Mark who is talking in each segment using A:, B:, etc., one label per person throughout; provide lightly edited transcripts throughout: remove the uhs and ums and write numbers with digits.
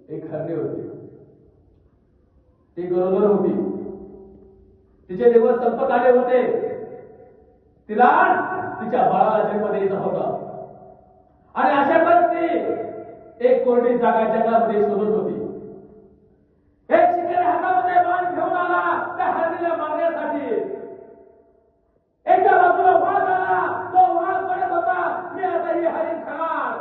A: एक हरणे होती, ती गरोदर होती, तिचे दिवस संपत आले होते, तिला तिच्या बाळाला जन्म द्यायचा होता आणि अशातच ती एक कोरडी जागा जंगलामध्ये शोधत होती. एक शिकारी हातामध्ये बाण घेऊन आला त्या हरणीला मारण्यासाठी. एका बाजूला वाघ आला, तो वाघ म्हणत होता, मी आता ही हरिण खाणार.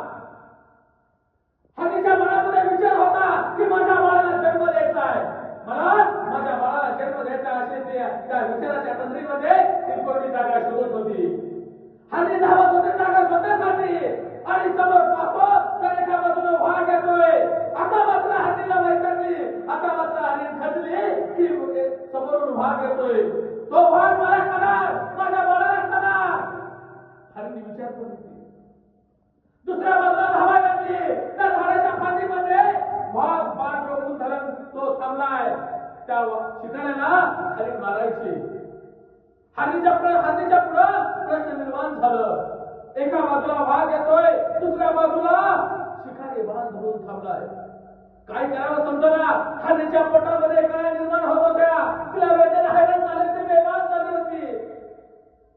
A: हरणीच्या मनामध्ये विचार होता की माझ्या बाळाला जन्म द्यायचा आहे, मला माझ्या बाळाला जन्म द्यायचा असे त्या विचाराच्या तंद्रीमध्ये ती कोरडी जागा शोधत होती. हरणी धावत होते जागा शोधण्यासाठी आणि समोर पाहतो तर एका बाजूला वाघ येतोय. आता मात्र हरणीला वैतागली, आता मात्र हरीण खचली की समोरून वाघ येतोय. तो वाघ मला खाणार, माझ्या बाळाला खाणार. हरणी विचार करत होती. दुसऱ्या बाजूला धावायला लागली. त्या झाडाच्या फांदीमध्ये वाघ बाण रोखून धरून तो थांबलाय. त्या शिकाऱ्याला हरीण मारायची. हरणीच्या पुढं प्रश्न निर्माण झालं. एका बाजूला वाघ येतोय, दुसऱ्या बाजूला शिकारी बाण धरून थांबलाय. काय करावं समजना. हरणीच्या पोटामध्ये काय निर्माण होत होत्या, तिला वेदना हैराण झाले, ती बेभान झाली होती.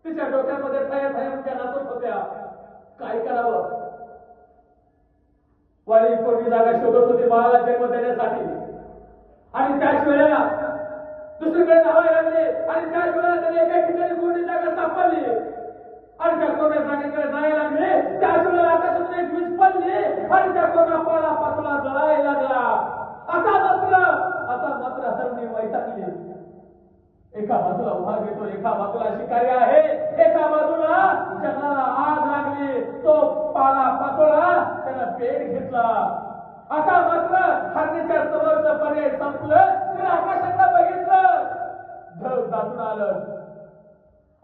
A: तिच्या डोक्यामध्ये थया थया मुक्या नाचत होत्या. काय करावं. वाली कोरडी जागा शोधत होती बाळाला जन्म देण्यासाठी आणि त्याच वेळेला दुसरीकडे धावायला लागले आणि त्याच वेळेला त्याने एका ठिकाणी कोरडी जागा सापडली आणि त्या कोरड्या जागेकडे जायला लागले. त्याच वेळेला आकाशातून एक वीज पडली आणि त्या कोरडा पाला पाचोळा जळायला लागला. आता मात्र हरणी वैतागली. एका बाजूला वाघ येतो, एका बाजूला शिकारी आहे, एका बाजूला जंगलाला आग लागली. तो पाला पाचोळा त्याला पेट घेतला. आता मात्र हरणीच्या समोरचं पर्याय संपलं. तिने आकाशाकडे बघितलं, ढग दाटून आलं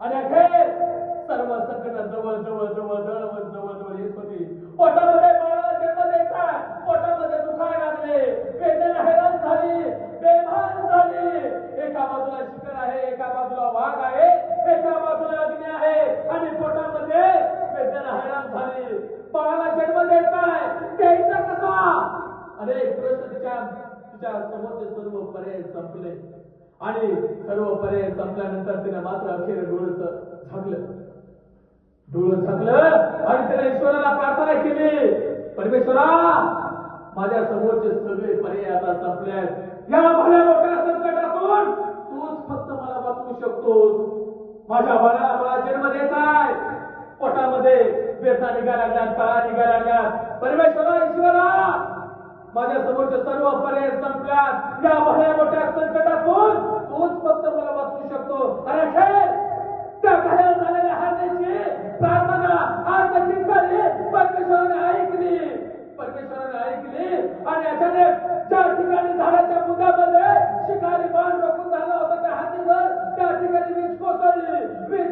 A: आणि अखेर सर्व संकट जवळ जवळ जवळ जवळ जवळ जवळ येत होती. पोटामध्ये बाळाला जन्म द्यायचा, पोटामध्ये दुखायला लागले, वेदना हैराण झाली, बेभान झाली. एका बाजूला शिकार आहे, एका बाजूला वाघ आहे, एका बाजूला अग्नी आहे आणि पोटामध्ये वेदना हैराण झाली. बाळाला जन्म द्यायचा आहे, द्यायचा कसा. अनेक प्रश्न तिच्या समोरचे सर्व पर्याय संपले आणि सर्व पर्याय संपल्यानंतर तिने मात्र अखेर डोळं झाकलं आणि त्याने ईश्वराला प्रार्थना केली, परमेश्वरा माझ्या समोरचे सगळे पर्याय आता संपले. या भल्या मोठ्या संकटातून तूच फक्त मला वाचवू शकतोस. माझ्या बाळाला मला जन्म द्यायचा आहे. पोटामध्ये वेदना निघायला लागल्या, तळा निघायला लागल्या. परमेश्वरा ईश्वरा माझ्या समोरचे सर्व पर्याय संपल्यात. या भल्या मोठ्या संकटातून तूच फक्त मला वाचवू शकतो. आणि अखेर त्या घायल झालेल्या हरणीची प्रार्थना आज ठिकाणी परमेश्वराने ऐकली आणि अचानक ज्या ठिकाणी झाडाच्या बुंदामध्ये शिकारी बाण रोखून धरला होता त्या हत्तीवर, त्या ठिकाणी वीज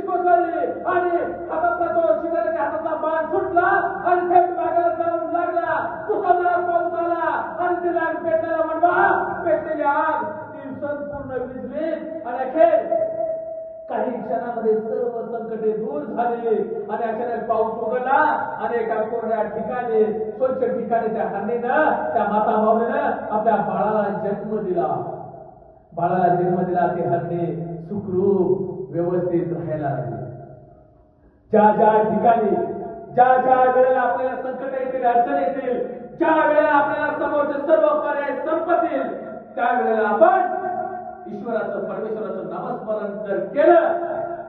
A: कोसळली आणि हातातला तो शिकाऱ्याच्या हातातला बाण सुटला आणि थेट वाघाला जाऊन लागला. मुसळधार पाऊस आला आणि ती आग पेटलेला म्हणवा, पेटलेली आग ती संपूर्ण विझली आणि अखेर काही क्षणामध्ये सर्व संकटे दूर झाली आणि अचानक पाऊस उघडला आणि एका कोरड्या ठिकाणी स्वच्छ ठिकाणी त्या हरणीनं, त्या माता माऊलीनं आपल्या बाळाला जन्म दिला. ती हरणी सुखरूप व्यवस्थित राहायला लागली. ज्या ठिकाणी ज्या वेळेला आपल्याला संकट येतील, अडचण येतील, ज्या वेळेला आपल्याला समोरचे सर्व पर्याय संपतील, त्या वेळेला आपण ईश्वराचं परमेश्वराचं नामस्मरण जर केलं,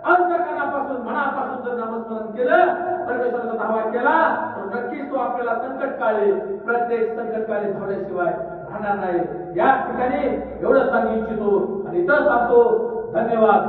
A: अंतःकरणापासून मनापासून जर नामस्मरण केलं, परमेश्वराचा धावा केला, तर नक्कीच तो आपल्याला संकटकाळी प्रत्येक संकटकाळी धावल्याशिवाय राहणार नाही. या ठिकाणी एवढं सांगू इच्छितो आणि इथं सांगतो. धन्यवाद.